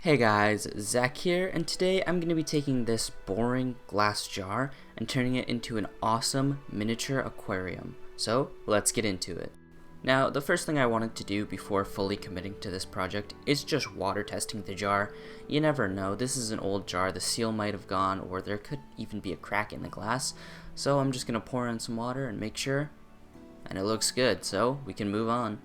Hey guys, Zach here, and today I'm going to be taking this boring glass jar and turning it into an awesome miniature aquarium. So let's get into it. Now, the first thing I wanted to do before fully committing to this project is just water testing the jar. You never know, this is an old jar, the seal might have gone, or there could even be a crack in the glass. So I'm just going to pour in some water and make sure, and it looks good, so we can move on.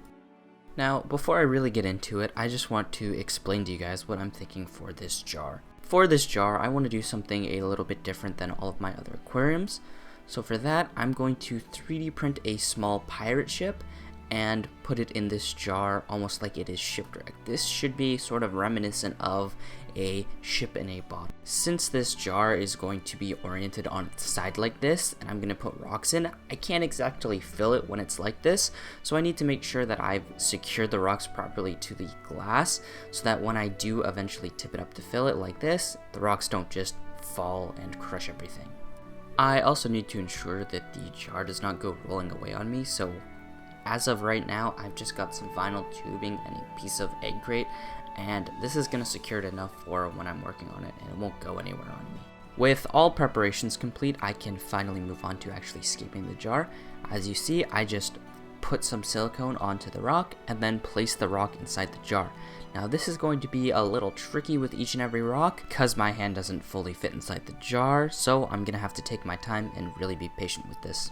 Now, before I really get into it, I just want to explain to you guys what I'm thinking for this jar. For this jar, I want to do something a little bit different than all of my other aquariums. So for that, I'm going to 3D print a small pirate ship and put it in this jar almost like it is shipwrecked. This should be sort of reminiscent of a ship in a bottle. Since this jar is going to be oriented on its side like this, and I'm going to put rocks in, I can't exactly fill it when it's like this, so I need to make sure that I've secured the rocks properly to the glass, so that when I do eventually tip it up to fill it like this, the rocks don't just fall and crush everything. I also need to ensure that the jar does not go rolling away on me, so as of right now, I've just got some vinyl tubing and a piece of egg crate, and this is going to secure it enough for when I'm working on it, and it won't go anywhere on me. With all preparations complete, I can finally move on to actually scaping the jar. As you see, I just put some silicone onto the rock and then place the rock inside the jar. Now this is going to be a little tricky with each and every rock because my hand doesn't fully fit inside the jar, so I'm going to have to take my time and really be patient with this.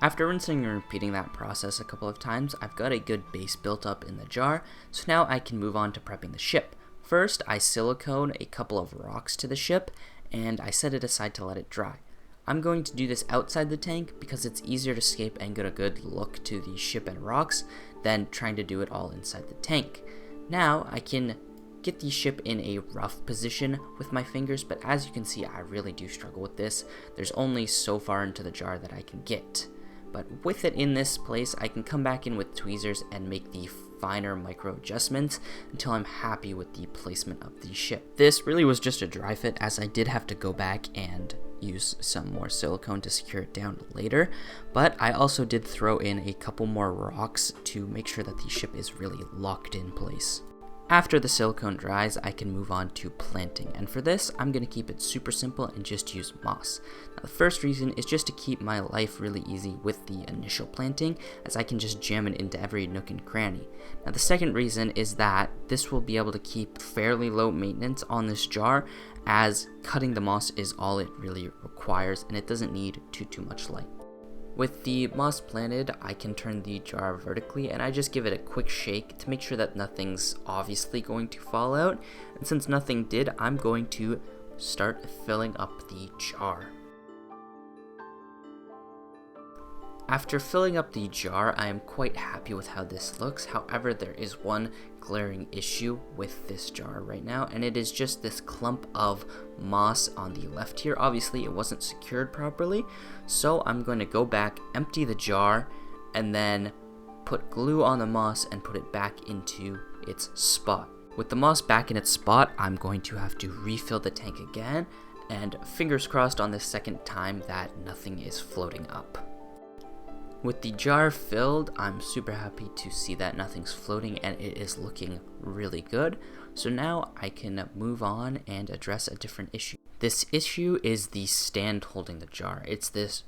After rinsing and repeating that process a couple of times, I've got a good base built up in the jar, so now I can move on to prepping the ship. First, I silicone a couple of rocks to the ship, and I set it aside to let it dry. I'm going to do this outside the tank because it's easier to scape and get a good look to the ship and rocks than trying to do it all inside the tank. Now, I can get the ship in a rough position with my fingers, but as you can see, I really do struggle with this. There's only so far into the jar that I can get. But with it in this place, I can come back in with tweezers and make the finer micro adjustments until I'm happy with the placement of the ship. This really was just a dry fit, as I did have to go back and use some more silicone to secure it down later, but I also did throw in a couple more rocks to make sure that the ship is really locked in place. After the silicone dries, I can move on to planting, and for this, I'm going to keep it super simple and just use moss. Now, the first reason is just to keep my life really easy with the initial planting, as I can just jam it into every nook and cranny. Now, the second reason is that this will be able to keep fairly low maintenance on this jar, as cutting the moss is all it really requires, and it doesn't need too much light. With the moss planted, I can turn the jar vertically, and I just give it a quick shake to make sure that nothing's obviously going to fall out. And since nothing did, I'm going to start filling up the jar. After filling up the jar, I am quite happy with how this looks. However, there is one glaring issue with this jar right now, and it is just this clump of moss on the left here. Obviously, it wasn't secured properly, so I'm going to go back, empty the jar, and then put glue on the moss and put it back into its spot. With the moss back in its spot, I'm going to have to refill the tank again, and fingers crossed on this second time that nothing is floating up. With the jar filled, I'm super happy to see that nothing's floating and it is looking really good. So now I can move on and address a different issue. This issue is the stand holding the jar. It's this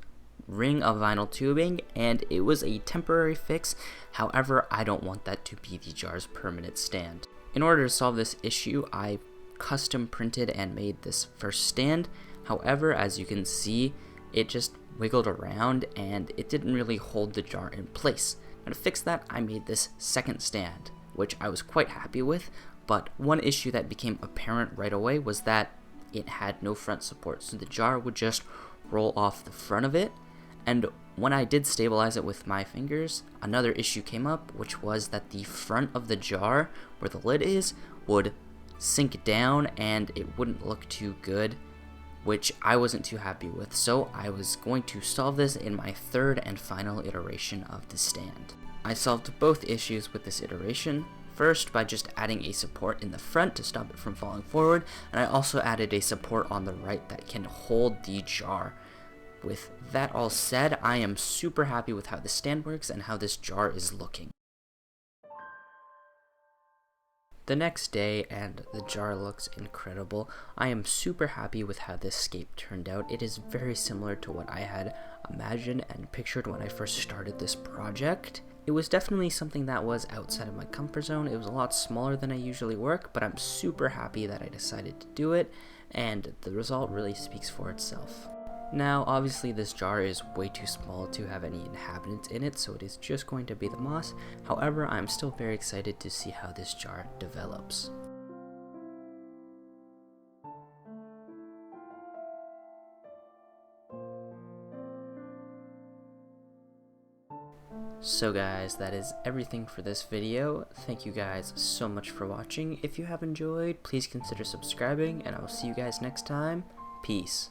ring of vinyl tubing, and it was a temporary fix. However, I don't want that to be the jar's permanent stand. In order to solve this issue, I custom printed and made this first stand. However, as you can see, it just wiggled around and it didn't really hold the jar in place. Now, to fix that, I made this second stand, which I was quite happy with, but one issue that became apparent right away was that it had no front support, so the jar would just roll off the front of it. And when I did stabilize it with my fingers, another issue came up, which was that the front of the jar, where the lid is, would sink down and it wouldn't look too good, which I wasn't too happy with, so I was going to solve this in my third and final iteration of the stand. I solved both issues with this iteration, first by just adding a support in the front to stop it from falling forward, and I also added a support on the right that can hold the jar. With that all said, I am super happy with how the stand works and how this jar is looking. the next day and the jar looks incredible. I am super happy with how this scape turned out. It is very similar to what I had imagined and pictured when I first started this project. It was definitely something that was outside of my comfort zone. It was a lot smaller than I usually work, but I'm super happy that I decided to do it, and the result really speaks for itself. Now, obviously this jar is way too small to have any inhabitants in it, so it is just going to be the moss. However, I'm still very excited to see how this jar develops. So guys, that is everything for this video. Thank you guys so much for watching. If you have enjoyed, please consider subscribing, and I will see you guys next time. Peace.